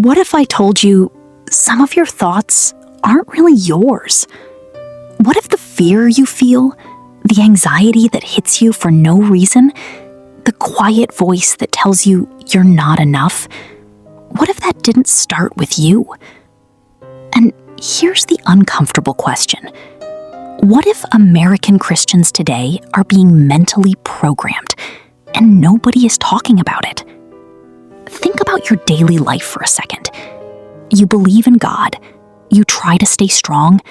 What if I told you some of your thoughts aren't really yours? What if the fear you feel, the anxiety that hits you for no reason, the quiet voice that tells you you're not enough, what if that didn't start with you? And here's the uncomfortable question. What if American Christians today are being mentally programmed and nobody is talking about it? Think about your daily life for a second. You believe in God. You try to stay strong.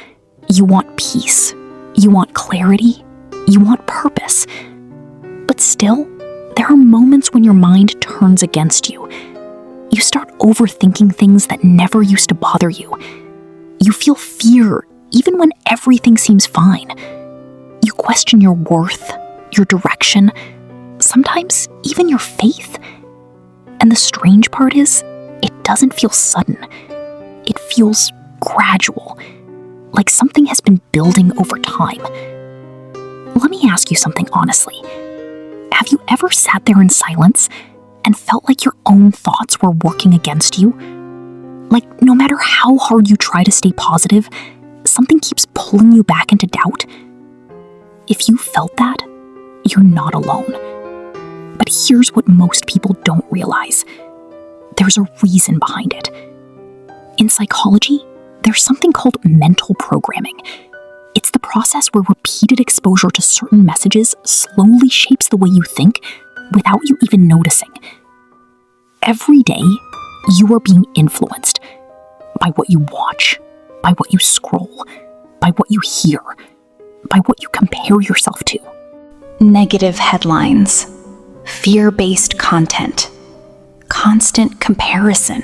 You want peace. You want clarity. You want purpose. But still, there are moments when your mind turns against you. You start overthinking things that never used to bother you. You feel fear even when everything seems fine. You question your worth, your direction, sometimes even your faith. And the strange part is, it doesn't feel sudden. It feels gradual, like something has been building over time. Let me ask you something honestly. Have you ever sat there in silence and felt like your own thoughts were working against you? Like no matter how hard you try to stay positive, something keeps pulling you back into doubt? If you felt that, you're not alone. But here's what most people don't realize. There's a reason behind it. In psychology, there's something called mental programming. It's the process where repeated exposure to certain messages slowly shapes the way you think without you even noticing. Every day, you are being influenced by what you watch, by what you scroll, by what you hear, by what you compare yourself to. Negative headlines, fear-based content, constant comparison,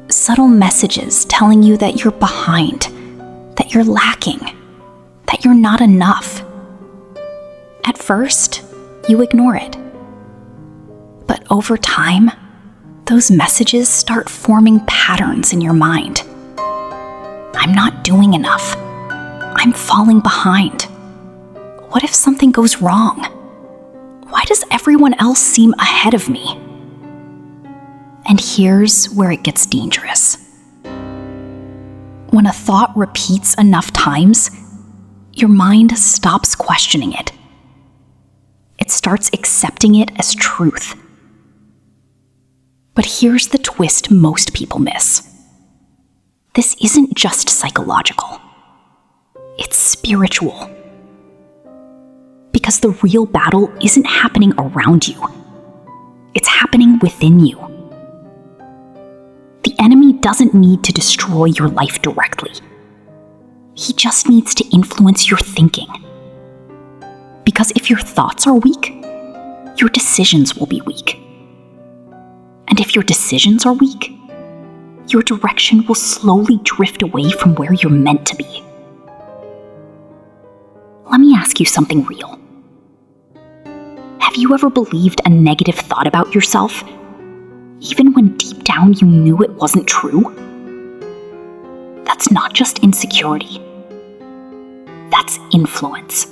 subtle messages telling you that you're behind, that you're lacking, that you're not enough. At first, you ignore it. But over time, those messages start forming patterns in your mind. I'm not doing enough. I'm falling behind. What if something goes wrong? Why does everyone else seem ahead of me? And here's where it gets dangerous. When a thought repeats enough times, your mind stops questioning it. It starts accepting it as truth. But here's the twist most people miss. This isn't just psychological. It's spiritual. Because the real battle isn't happening around you. It's happening within you. The enemy doesn't need to destroy your life directly. He just needs to influence your thinking. Because if your thoughts are weak, your decisions will be weak. And if your decisions are weak, your direction will slowly drift away from where you're meant to be. Let me ask you something real. Have you ever believed a negative thought about yourself, even when deep down you knew it wasn't true? That's not just insecurity. That's influence.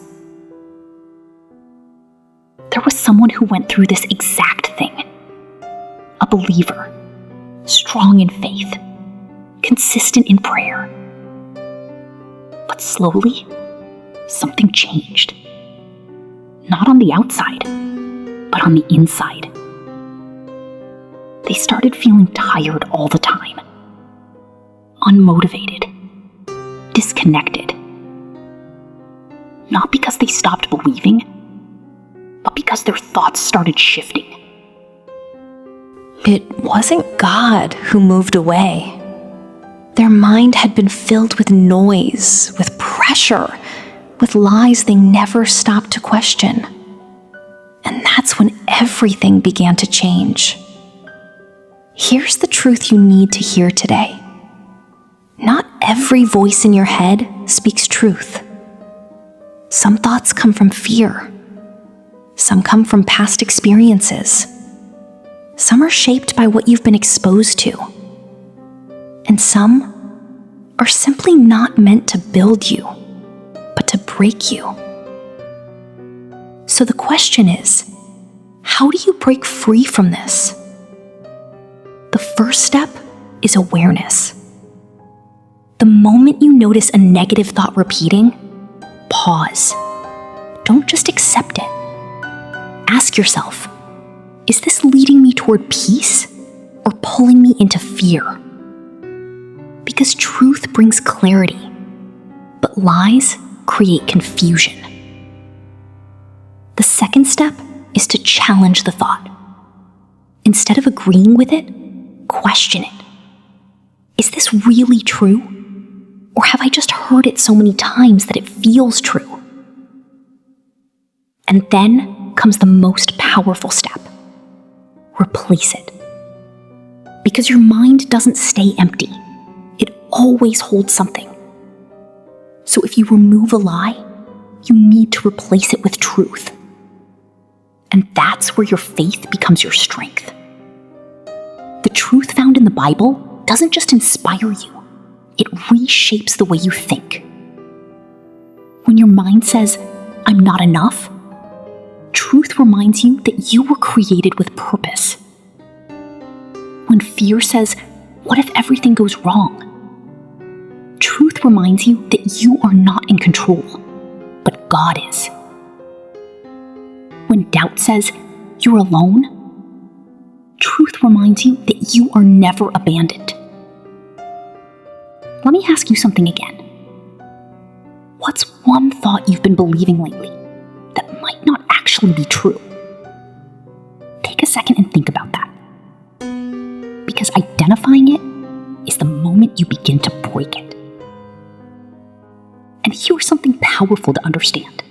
There was someone who went through this exact thing. A believer, strong in faith, consistent in prayer. But slowly, something changed. Not on the outside, but on the inside. They started feeling tired all the time, unmotivated, disconnected. Not because they stopped believing, but because their thoughts started shifting. It wasn't God who moved away. Their mind had been filled with noise, with pressure, with lies they never stopped to question. And that's when everything began to change. Here's the truth you need to hear today. Not every voice in your head speaks truth. Some thoughts come from fear. Some come from past experiences. Some are shaped by what you've been exposed to. And some are simply not meant to build you, but to break you. So the question is, how do you break free from this? The first step is awareness. The moment you notice a negative thought repeating, pause. Don't just accept it. Ask yourself, is this leading me toward peace or pulling me into fear? Because truth brings clarity, but lies create confusion. The second step is to challenge the thought. Instead of agreeing with it, question it. Is this really true? Or have I just heard it so many times that it feels true? And then comes the most powerful step. Replace it. Because your mind doesn't stay empty. It always holds something. So if you remove a lie, you need to replace it with truth. And that's where your faith becomes your strength. The truth found in the Bible doesn't just inspire you, it reshapes the way you think. When your mind says, I'm not enough, truth reminds you that you were created with purpose. When fear says, what if everything goes wrong? Truth reminds you that you are not in control, but God is. When doubt says, you're alone, truth reminds you that you are never abandoned. Let me ask you something again. What's one thought you've been believing lately that might not actually be true? Take a second and think about that. Because identifying it is the moment you begin to break it. And here's something powerful to understand.